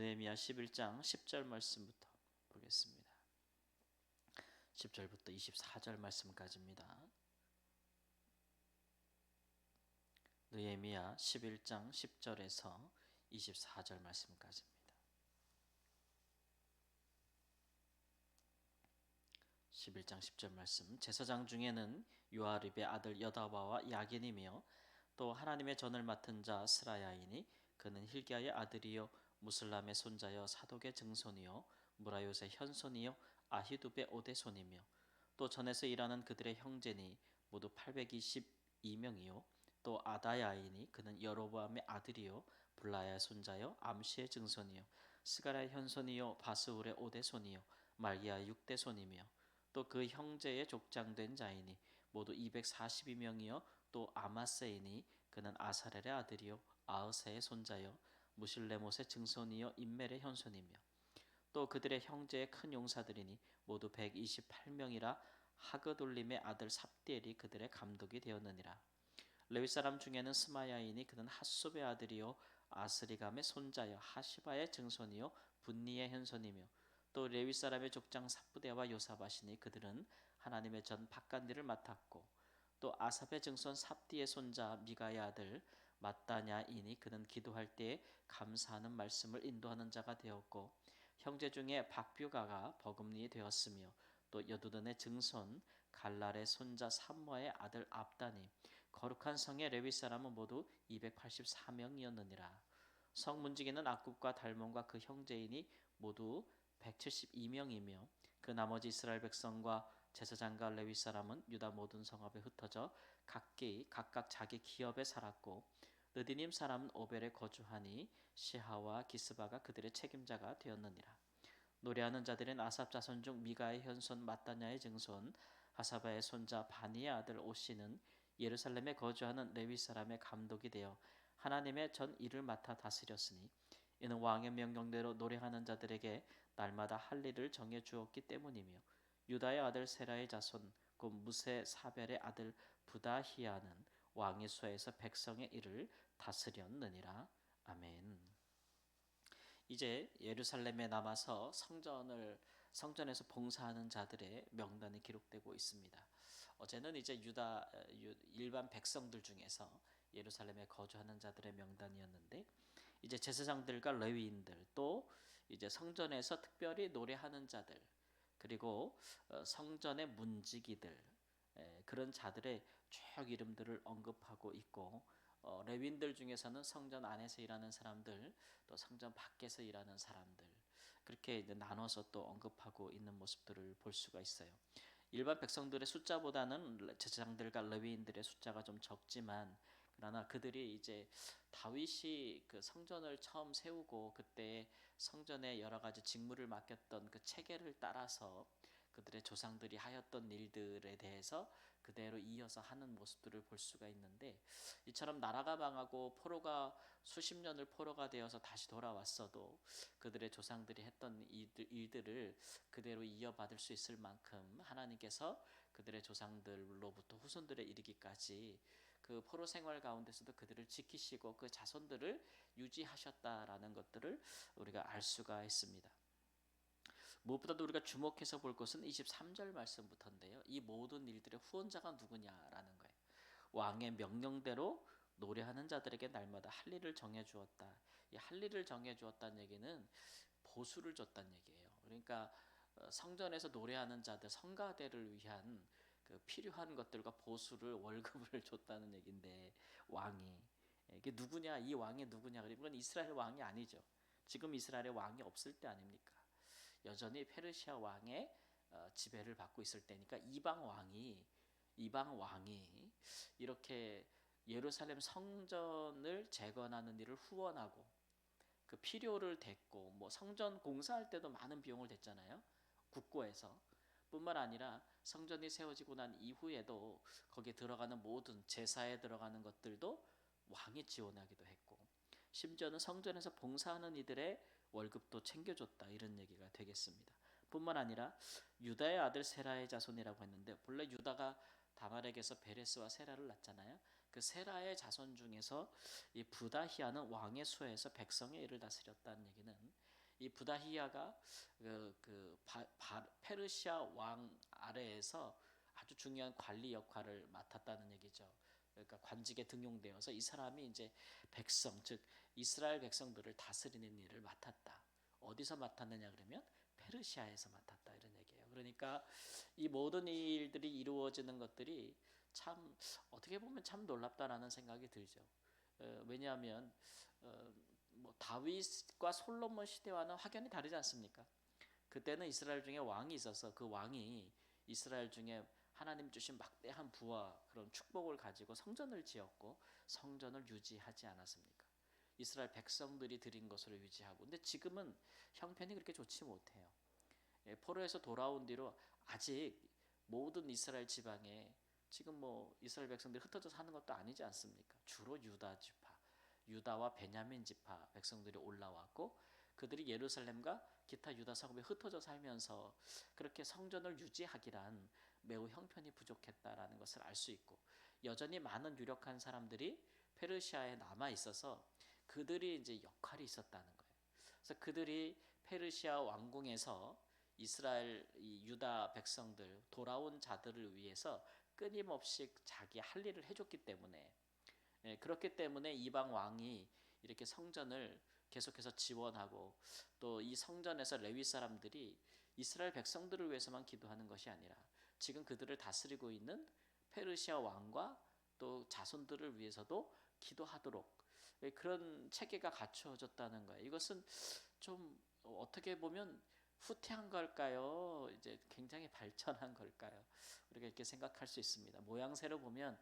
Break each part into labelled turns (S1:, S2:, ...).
S1: 느헤미야 11장 10절 말씀부터 보겠습니다. 10절부터 24절 말씀까지입니다. 느헤미야 11장 10절에서 24절 말씀까지입니다. 11장 10절 말씀. 제사장 중에는 요아립의 아들 여다바와 야긴이며 또 하나님의 전을 맡은 자 스라야이니 그는 힐기야의 아들이요 무슬람의 손자여 사독의 증손이요 무라요의 현손이요 아히두베 오대손이며 또 전에서 일하는 그들의 형제니 모두 822명이요 또 아다야이니 그는 여로보암의 아들이요 블라야의 손자요 암시의 증손이요 스가랴의 현손이요 바스울의 오대손이요 말기야의 육대손이며 또 그 형제의 족장된 자이니 모두 242명이요 또 아마세이니 그는 아사렐의 아들이요 아으세의 손자요 무실레못의 증손이요 인멜의 현손이며 또 그들의 형제의 큰 용사들이니 모두 128명이라 하그돌림의 아들 삽디엘이 그들의 감독이 되었느니라. 레위 사람 중에는 스마야이니 그는 핫숲의 아들이요 아스리감의 손자여 하시바의 증손이요 분니의 현손이며 또 레위 사람의 족장 삽부대와 요사바시니 그들은 하나님의 전 바깥일을 맡았고 또 아삽의 증손 삽디의 손자 미가의 아들 마따냐이니 그는 기도할 때에 감사하는 말씀을 인도하는 자가 되었고 형제 중에 박뷰가가 버금니 되었으며 또 여두둔의 증손 갈랄의 손자 삼모의 아들 압다니 거룩한 성의 레위 사람은 모두 284명이었느니라. 성 문지기는 악굽과 달몬과 그 형제이니 모두 172명이며 그 나머지 이스라엘 백성과 제사장과 레위 사람은 유다 모든 성읍에 흩어져 각각 자기 기업에 살았고 느디님 사람은 오벨에 거주하니 시하와 기스바가 그들의 책임자가 되었느니라. 노래하는 자들은 아삽 자손 중 미가의 현손 마따냐의 증손 하사바의 손자 바니의 아들 오시는 예루살렘에 거주하는 레위 사람의 감독이 되어 하나님의 전 일을 맡아 다스렸으니 이는 왕의 명령대로 노래하는 자들에게 날마다 할 일을 정해 주었기 때문이며 유다의 아들 세라의 자손 곧 무세 사벨의 아들 부다히야는 왕의 수하에서 백성의 일을 다스렸느니라. 아멘. 이제 예루살렘에 남아서 성전에서 봉사하는 자들의 명단이 기록되고 있습니다. 어제는 이제 일반 백성들 중에서 예루살렘에 거주하는 자들의 명단이었는데 이제 제사장들과 레위인들 또 이제 성전에서 특별히 노래하는 자들 그리고 성전의 문지기들 그런 자들의 쭉 이름들을 언급하고 있고 레위인들 중에서는 성전 안에서 일하는 사람들 또 성전 밖에서 일하는 사람들 그렇게 이제 나눠서 또 언급하고 있는 모습들을 볼 수가 있어요. 일반 백성들의 숫자보다는 제사장들과 레위인들의 숫자가 좀 적지만 그러나 그들이 이제 다윗이 그 성전을 처음 세우고 그때 성전에 여러 가지 직무를 맡겼던 그 체계를 따라서 그들의 조상들이 하였던 일들에 대해서 그대로 이어서 하는 모습들을 볼 수가 있는데 이처럼 나라가 망하고 수십 년을 포로가 되어서 다시 돌아왔어도 그들의 조상들이 했던 일들을 그대로 이어받을 수 있을 만큼 하나님께서 그들의 조상들로부터 후손들에 이르기까지 그 포로 생활 가운데서도 그들을 지키시고 그 자손들을 유지하셨다라는 것들을 우리가 알 수가 있습니다. 무엇보다도 우리가 주목해서 볼 것은 23절 말씀부터인데요. 이 모든 일들의 후원자가 누구냐라는 거예요. 왕의 명령대로 노래하는 자들에게 날마다 할 일을 정해 주었다. 이 할 일을 정해 주었다는 얘기는 보수를 줬다는 얘기예요. 그러니까 성전에서 노래하는 자들 성가대를 위한 그 필요한 것들과 보수를 월급을 줬다는 얘기인데 왕이 이게 누구냐 이 왕이 누구냐 그러면 이스라엘 왕이 아니죠. 지금 이스라엘에 왕이 없을 때 아닙니까? 여전히 페르시아 왕의 지배를 받고 있을 때니까 이방 왕이 이렇게 예루살렘 성전을 재건하는 일을 후원하고 그 필요를 댔고 뭐 성전 공사할 때도 많은 비용을 댔잖아요. 국고에서 뿐만 아니라 성전이 세워지고 난 이후에도 거기에 들어가는 모든 제사에 들어가는 것들도 왕이 지원하기도 했고 심지어는 성전에서 봉사하는 이들의 월급도 챙겨줬다 이런 얘기가 되겠습니다. 뿐만 아니라 유다의 아들 세라의 자손이라고 했는데 본래 유다가 다말에게서 베레스와 세라를 낳잖아요. 그 세라의 자손 중에서 이 부다히아는 왕의 수하에서 백성의 일을 다스렸다는 얘기는 이 부다히야가 페르시아 왕 아래에서 아주 중요한 관리 역할을 맡았다는 얘기죠. 그러니까 관직에 등용되어서 이 사람이 이제 백성, 즉 이스라엘 백성들을 다스리는 일을 맡았다. 어디서 맡았느냐 그러면 페르시아에서 맡았다 이런 얘기예요. 그러니까 이 모든 일들이 이루어지는 것들이 참 어떻게 보면 참 놀랍다라는 생각이 들죠. 왜냐하면 뭐 다윗과 솔로몬 시대와는 확연히 다르지 않습니까? 그때는 이스라엘 중에 왕이 있어서 그 왕이 이스라엘 중에 하나님 주신 막대한 부와 그런 축복을 가지고 성전을 지었고 성전을 유지하지 않았습니까? 이스라엘 백성들이 드린 것으로 유지하고. 근데 지금은 형편이 그렇게 좋지 못해요. 포로에서 돌아온 뒤로 아직 모든 이스라엘 지방에 지금 뭐 이스라엘 백성들이 흩어져 사는 것도 아니지 않습니까? 주로 유다 지파, 유다와 베냐민 지파 백성들이 올라왔고 그들이 예루살렘과 기타 유다 성읍에 흩어져 살면서 그렇게 성전을 유지하기란 매우 형편이 부족했다라는 것을 알 수 있고 여전히 많은 유력한 사람들이 페르시아에 남아 있어서 그들이 이제 역할이 있었다는 거예요. 그래서 그들이 페르시아 왕궁에서 이스라엘 이 유다 백성들 돌아온 자들을 위해서 끊임없이 자기 할 일을 해줬기 때문에 그렇기 때문에 이방 왕이 이렇게 성전을 계속해서 지원하고 또 이 성전에서 레위 사람들이 이스라엘 백성들을 위해서만 기도하는 것이 아니라 지금 그들을 다스리고 있는 페르시아 왕과 또 자손들을 위해서도 기도하도록 그런 체계가 갖추어졌다는 거예요. 이것은 좀 어떻게 보면 후퇴한 걸까요? 이제 굉장히 발전한 걸까요? 우리가 이렇게 생각할 수 있습니다. 모양새로 보면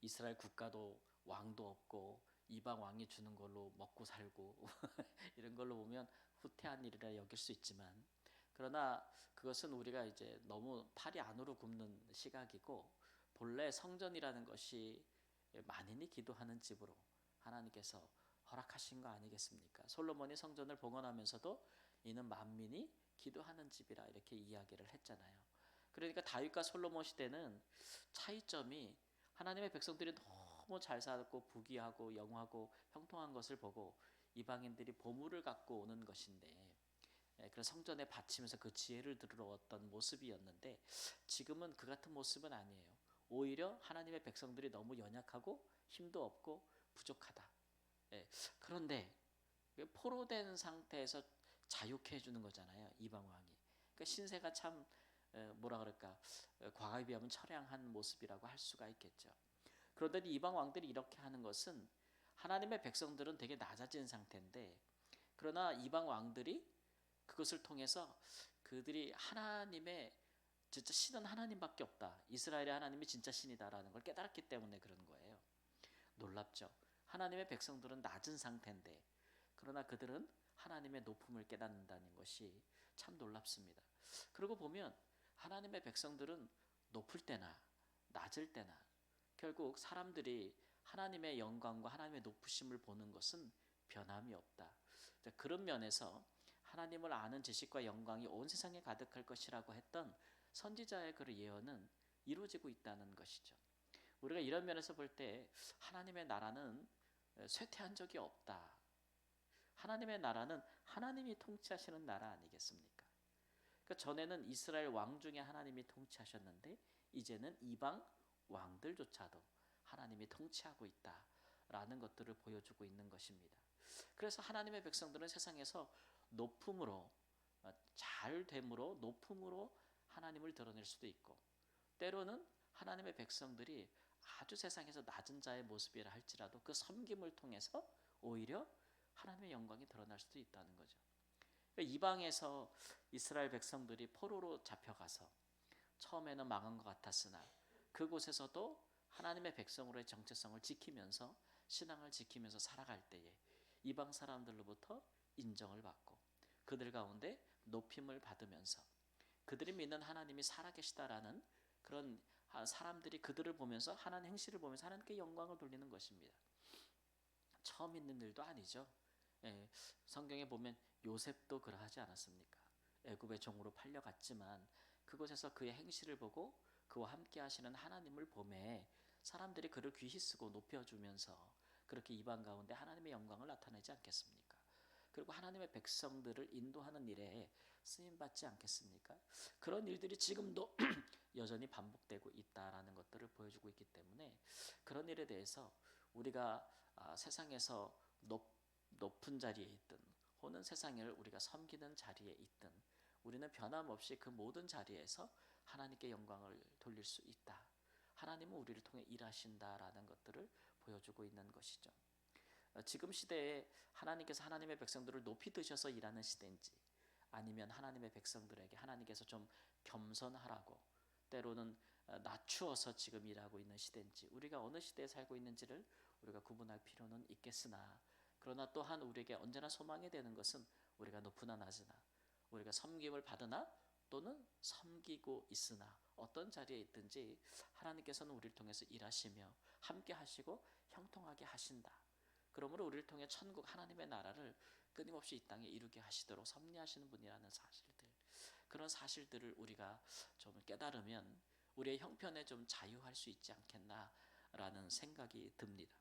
S1: 이스라엘 국가도 왕도 없고 이방 왕이 주는 걸로 먹고 살고 이런 걸로 보면 후퇴한 일이라 여길 수 있지만 그러나 그것은 우리가 이제 너무 팔이 안으로 굽는 시각이고 본래 성전이라는 것이 만인이 기도하는 집으로 하나님께서 허락하신 거 아니겠습니까? 솔로몬이 성전을 봉헌하면서도 이는 만민이 기도하는 집이라 이렇게 이야기를 했잖아요. 그러니까 다윗과 솔로몬 시대는 차이점이 하나님의 백성들이 너무 잘 살고 부귀하고 영화고 형통한 것을 보고 이방인들이 보물을 갖고 오는 것인데 그래서 성전에 바치면서 그 지혜를 들어왔던 모습이었는데 지금은 그 같은 모습은 아니에요. 오히려 하나님의 백성들이 너무 연약하고 힘도 없고 부족하다. 그런데 포로된 상태에서 자유케 해주는 거잖아요. 이방 왕이. 그러니까 신세가 참 뭐라 그럴까 과거에 비하면 처량한 모습이라고 할 수가 있겠죠. 그런데 이방 왕들이 이렇게 하는 것은 하나님의 백성들은 되게 낮아진 상태인데 그러나 이방 왕들이 그것을 통해서 그들이 하나님의 진짜 신은 하나님밖에 없다. 이스라엘의 하나님이 진짜 신이다라는 걸 깨달았기 때문에 그런 거예요. 놀랍죠. 하나님의 백성들은 낮은 상태인데 그러나 그들은 하나님의 높음을 깨닫는다는 것이 참 놀랍습니다. 그러고 보면 하나님의 백성들은 높을 때나 낮을 때나 결국 사람들이 하나님의 영광과 하나님의 높으심을 보는 것은 변함이 없다. 그런 면에서 하나님을 아는 지식과 영광이 온 세상에 가득할 것이라고 했던 선지자의 그 예언은 이루어지고 있다는 것이죠. 우리가 이런 면에서 볼 때 하나님의 나라는 쇠퇴한 적이 없다. 하나님의 나라는 하나님이 통치하시는 나라 아니겠습니까? 그러니까 전에는 이스라엘 왕 중에 하나님이 통치하셨는데 이제는 이방 왕들조차도 하나님이 통치하고 있다라는 것들을 보여주고 있는 것입니다. 그래서 하나님의 백성들은 세상에서 높음으로 잘됨으로 높음으로 하나님을 드러낼 수도 있고 때로는 하나님의 백성들이 아주 세상에서 낮은 자의 모습이라 할지라도 그 섬김을 통해서 오히려 하나님의 영광이 드러날 수도 있다는 거죠. 그러니까 이방에서 이스라엘 백성들이 포로로 잡혀가서 처음에는 망한 것 같았으나 그곳에서도 하나님의 백성으로의 정체성을 지키면서 신앙을 지키면서 살아갈 때에 이방 사람들로부터 인정을 받고 그들 가운데 높임을 받으면서 그들이 믿는 하나님이 살아계시다라는 그런 사람들이 그들을 보면서 하나님 행실을 보면서 하나님께 영광을 돌리는 것입니다. 처음 있는 일도 아니죠. 성경에 보면 요셉도 그러하지 않았습니까? 애굽의 종으로 팔려갔지만 그곳에서 그의 행실을 보고 그와 함께 하시는 하나님을 보매 사람들이 그를 귀히 쓰고 높여주면서 그렇게 이방 가운데 하나님의 영광을 나타내지 않겠습니까? 그리고 하나님의 백성들을 인도하는 일에 쓰임 받지 않겠습니까? 그런 일들이 지금도 여전히 반복되고 있다라는 것들을 보여주고 있기 때문에 그런 일에 대해서 우리가 세상에서 높은 자리에 있든 혹은 세상을 우리가 섬기는 자리에 있든 우리는 변함없이 그 모든 자리에서 하나님께 영광을 돌릴 수 있다. 하나님은 우리를 통해 일하신다라는 것들을 보여주고 있는 것이죠. 지금 시대에 하나님께서 하나님의 백성들을 높이 드셔서 일하는 시대인지 아니면 하나님의 백성들에게 하나님께서 좀 겸손하라고 때로는 낮추어서 지금 일하고 있는 시대인지 우리가 어느 시대에 살고 있는지를 우리가 구분할 필요는 있겠으나 그러나 또한 우리에게 언제나 소망이 되는 것은 우리가 높으나 낮으나 우리가 섬김을 받으나 또는 섬기고 있으나 어떤 자리에 있든지 하나님께서는 우리를 통해서 일하시며 함께 하시고 형통하게 하신다. 그러므로 우리를 통해 천국 하나님의 나라를 끊임없이 이 땅에 이루게 하시도록 섭리하시는 분이라는 사실들, 그런 사실들을 우리가 좀 깨달으면 우리의 형편에 좀 자유할 수 있지 않겠나라는 생각이 듭니다.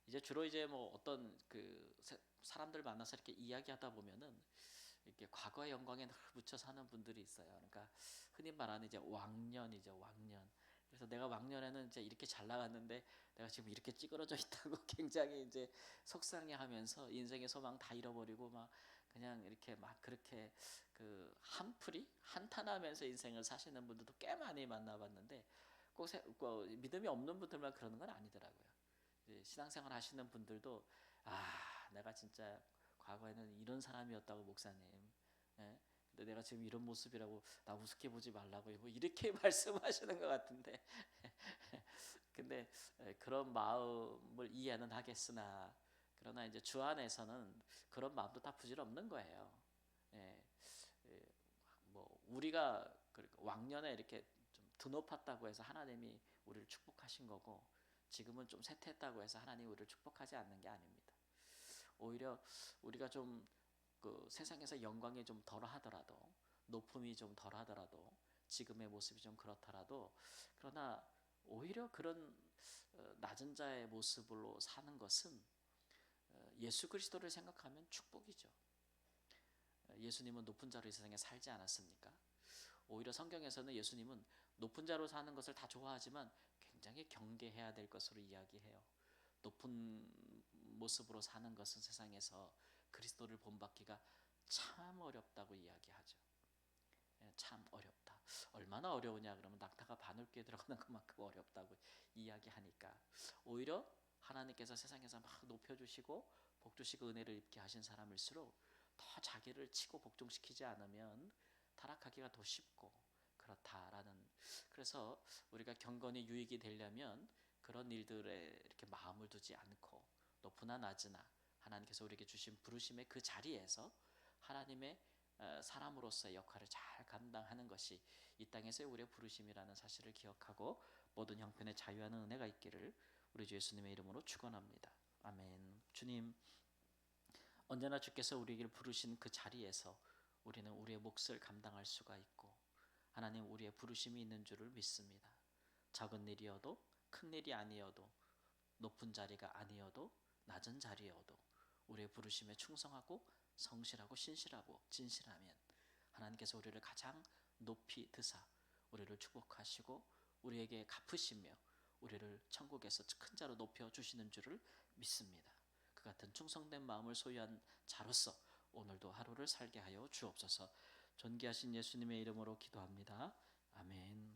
S1: 이제 주로 이제 뭐 어떤 그 사람들 만나서 이렇게 이야기하다 보면은 이렇게 과거의 영광에 늘 묻혀 사는 분들이 있어요. 그러니까 흔히 말하는 이제 왕년이죠, 왕년. 그래서 내가 왕년에는 이제 이렇게 잘 나갔는데 내가 지금 이렇게 찌그러져 있다고 굉장히 이제 속상해하면서 인생의 소망 다 잃어버리고 막 그냥 이렇게 막 그렇게 그 한풀이 한탄하면서 인생을 사시는 분들도 꽤 많이 만나봤는데 꼭 믿음이 없는 분들만 그러는 건 아니더라고요. 신앙생활 하시는 분들도 내가 진짜 과거에는 이런 사람이었다고 목사님. 예? 근데 내가 지금 이런 모습이라고 나 우습게 보지 말라고 뭐 이렇게 말씀하시는 것 같은데 근데 그런 마음을 이해는 하겠으나 그러나 이제 주 안에서는 그런 마음도 다 부질없는 거예요. 예, 예, 뭐 우리가 왕년에 이렇게 좀 드높았다고 해서 하나님이 우리를 축복하신 거고 지금은 좀 쇠퇴했다고 해서 하나님이 우리를 축복하지 않는 게 아닙니다. 오히려 우리가 좀 그 세상에서 영광이 좀 덜하더라도 높음이 좀 덜하더라도 지금의 모습이 좀 그렇더라도 그러나 오히려 그런 낮은 자의 모습으로 사는 것은 예수 그리스도를 생각하면 축복이죠. 예수님은 높은 자로 이 세상에 살지 않았습니까? 오히려 성경에서는 예수님은 높은 자로 사는 것을 다 좋아하지만 굉장히 경계해야 될 것으로 이야기해요. 높은 모습으로 사는 것은 세상에서 그리스도를 본받기가 참 어렵다고 이야기하죠. 참 어렵다. 얼마나 어려우냐 그러면 낙타가 바늘귀에 들어가는 것만큼 어렵다고 이야기하니까 오히려 하나님께서 세상에서 막 높여주시고 복주시고 은혜를 입게 하신 사람일수록 더 자기를 치고 복종시키지 않으면 타락하기가 더 쉽고 그렇다라는, 그래서 우리가 경건이 유익이 되려면 그런 일들에 이렇게 마음을 두지 않고 높으나 낮으나 하나님께서 우리에게 주신 부르심의 그 자리에서 하나님의 사람으로서의 역할을 잘 감당하는 것이 이 땅에서의 우리의 부르심이라는 사실을 기억하고 모든 형편에 자유하는 은혜가 있기를 우리 주 예수님의 이름으로 축원합니다. 아멘. 주님, 언제나 주께서 우리에게 부르신 그 자리에서 우리는 우리의 몫을 감당할 수가 있고 하나님 우리의 부르심이 있는 줄을 믿습니다. 작은 일이어도 큰 일이 아니어도 높은 자리가 아니어도 낮은 자리여도 우리의 부르심에 충성하고 성실하고 신실하고 진실하면 하나님께서 우리를 가장 높이 드사 우리를 축복하시고 우리에게 갚으시며 우리를 천국에서 큰 자로 높여주시는 줄을 믿습니다. 그 같은 충성된 마음을 소유한 자로서 오늘도 하루를 살게 하여 주옵소서. 존귀하신 예수님의 이름으로 기도합니다. 아멘.